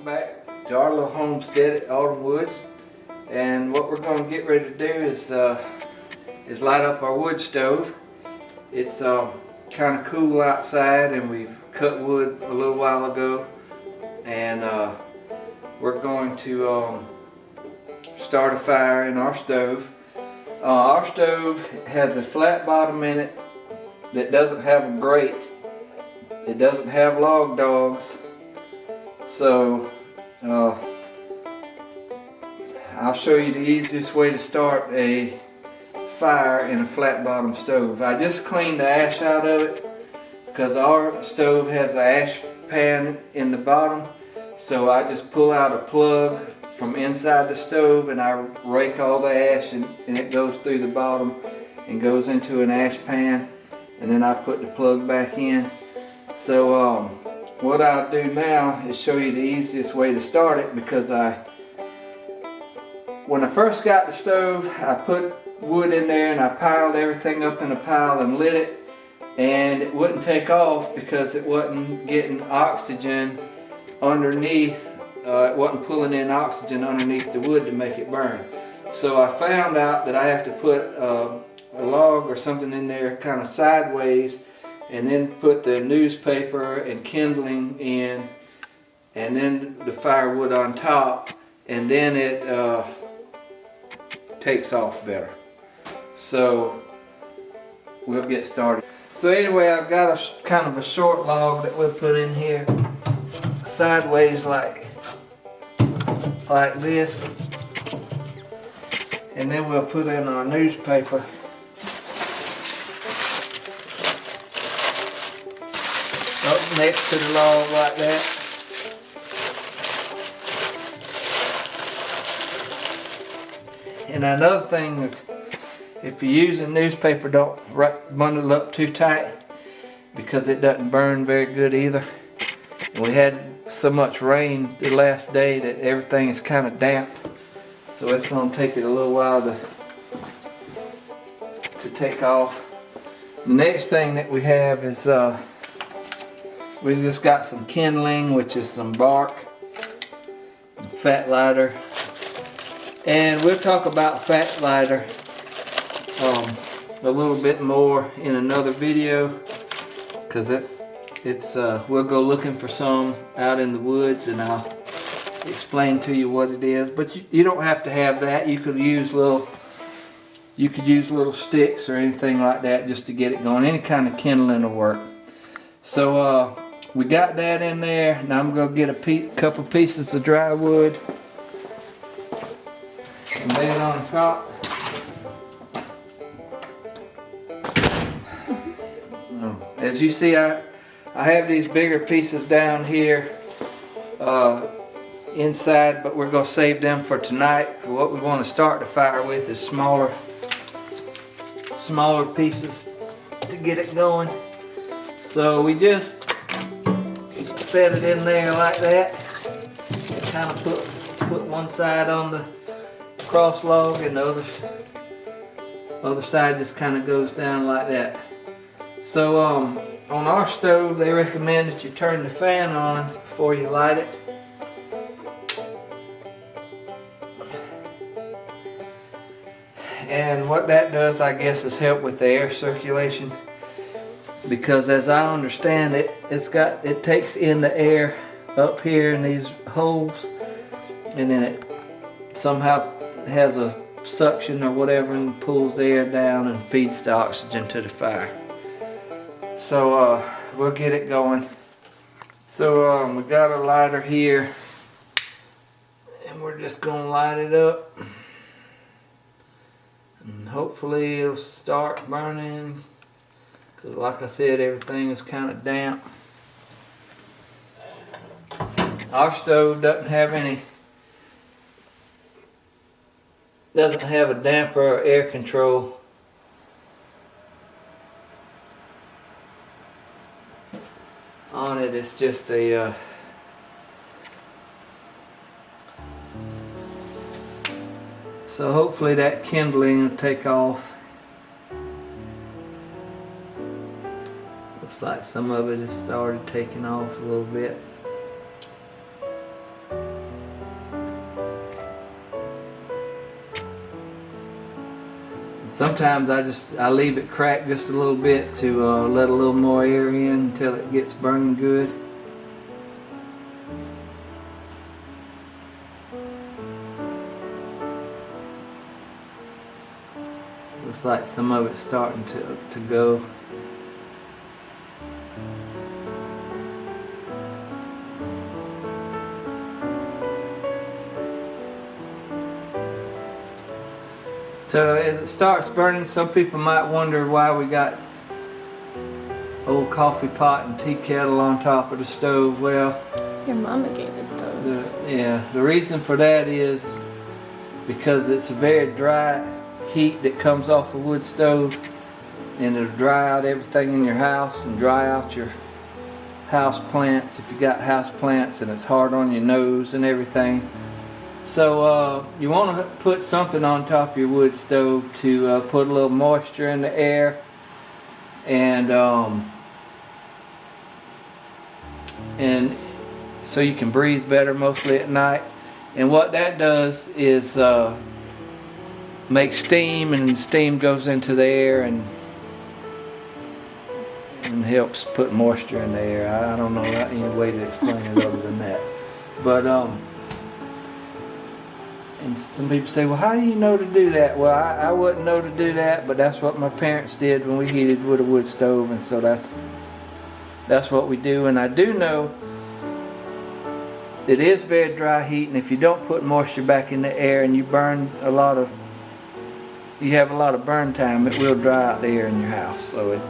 welcome back to our little homestead at Autumn Woods. And what we're going to get ready to do is light up our wood stove. It's kind of cool outside, and we've cut wood a little while ago, and we're going to start a fire in our stove. Our stove has a flat bottom in it that doesn't have a grate. It doesn't have log dogs. So I'll show you the easiest way to start a fire in a flat bottom stove. I just cleaned the ash out of it because our stove has an ash pan in the bottom. So I just pull out a plug from inside the stove and I rake all the ash and it goes through the bottom and goes into an ash pan, and then I put the plug back in. So what I'll do now is show you the easiest way to start it, because when I first got the stove, I put wood in there and I piled everything up in a pile and lit it, and it wouldn't take off because it wasn't getting oxygen underneath. It wasn't pulling in oxygen underneath the wood to make it burn. So I found out that I have to put a log or something in there kind of sideways, and then put the newspaper and kindling in, and then the firewood on top, and then it takes off better. So we'll get started. So anyway, I've got a kind of a short log that we'll put in here sideways like this, and then we'll put in our newspaper up next to the log like that. And another thing is, if you're using newspaper, don't bundle it up too tight, because it doesn't burn very good either. And we had so much rain the last day that everything is kind of damp, so it's going to take it a little while to take off. The next thing that we have is we just got some kindling, which is some bark and fat lighter. And we'll talk about fat lighter a little bit more in another video, because we'll go looking for some out in the woods and I'll explain to you what it is. But you don't have to have that. You could use little sticks or anything like that just to get it going. Any kind of kindling will work. So we got that in there. Now I'm going to get a couple pieces of dry wood and lay it on top. As you see, I have these bigger pieces down here inside, but we're going to save them for tonight. What we want to start the fire with is smaller pieces to get it going. So we just set it in there like that. Kind of put one side on the cross log, and the other side just kind of goes down like that. So on our stove, they recommend that you turn the fan on before you light it. And what that does, I guess, is help with the air circulation, because as I understand it, it takes in the air up here in these holes, and then it somehow has a suction or whatever and pulls the air down and feeds the oxygen to the fire. So we'll get it going. So we got a lighter here, and we're just gonna light it up, and hopefully it'll start burning, because like I said, everything is kind of damp. Our stove doesn't have a damper or air control. On it, it's just a so hopefully that kindling will take off. Looks like some of it has started taking off a little bit. Sometimes I leave it cracked just a little bit to let a little more air in until it gets burning good. Looks like some of it's starting to go. So as it starts burning, some people might wonder why we got old coffee pot and tea kettle on top of the stove. Well, your mama gave us those. The reason for that is because it's a very dry heat that comes off a wood stove, and it'll dry out everything in your house and dry out your house plants if you got house plants, and it's hard on your nose and everything. So you want to put something on top of your wood stove to put a little moisture in the air, and so you can breathe better mostly at night. And what that does is make steam, and steam goes into the air and helps put moisture in the air. I don't know any way to explain it other than that. But and some people say, well, how do you know to do that? Well, I wouldn't know to do that, but that's what my parents did when we heated with a wood stove, and so that's what we do. And I do know it is very dry heat, and if you don't put moisture back in the air and you have a lot of burn time, it will dry out the air in your house. So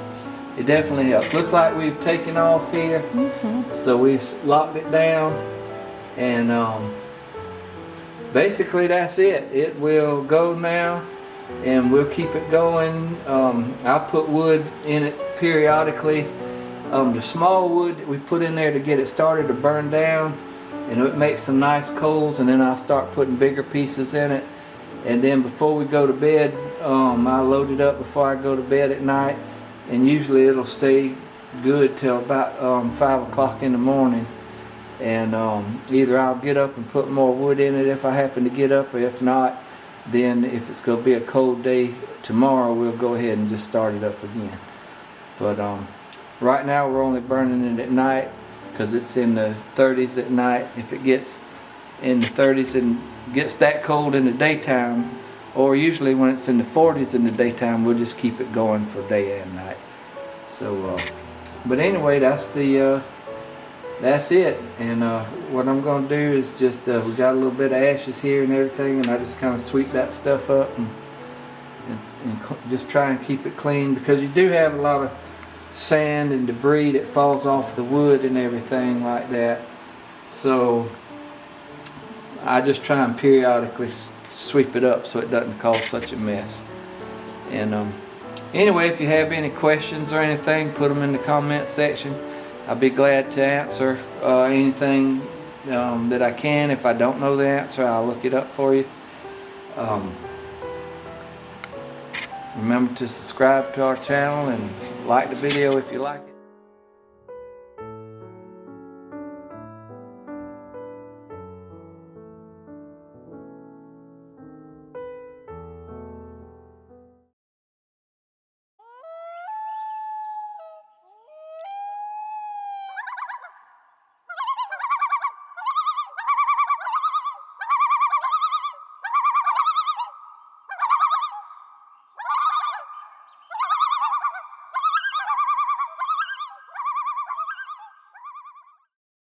it definitely helps. Looks like we've taken off here. So we've locked it down, and basically that's it. It will go now, and we'll keep it going. I'll put wood in it periodically. The small wood that we put in there to get it started to burn down, and it makes some nice coals, and then I'll start putting bigger pieces in it. And then before we go to bed, I load it up before I go to bed at night, and usually it'll stay good till about 5 o'clock in the morning. And either I'll get up and put more wood in it if I happen to get up, or if not, then if it's going to be a cold day tomorrow, we'll go ahead and just start it up again. But right now we're only burning it at night because it's in the 30s at night. If it gets in the 30s and gets that cold in the daytime, or usually when it's in the 40s in the daytime, we'll just keep it going for day and night. So but anyway, that's it. And what I'm going to do is just we got a little bit of ashes here and everything, and I just kind of sweep that stuff up and just try and keep it clean, because you do have a lot of sand and debris that falls off the wood and everything like that. So I just try and periodically sweep it up so it doesn't cause such a mess. And anyway, if you have any questions or anything, put them in the comment section. I'll be glad to answer anything that I can. If I don't know the answer, I'll look it up for you. Remember to subscribe to our channel and like the video if you like it.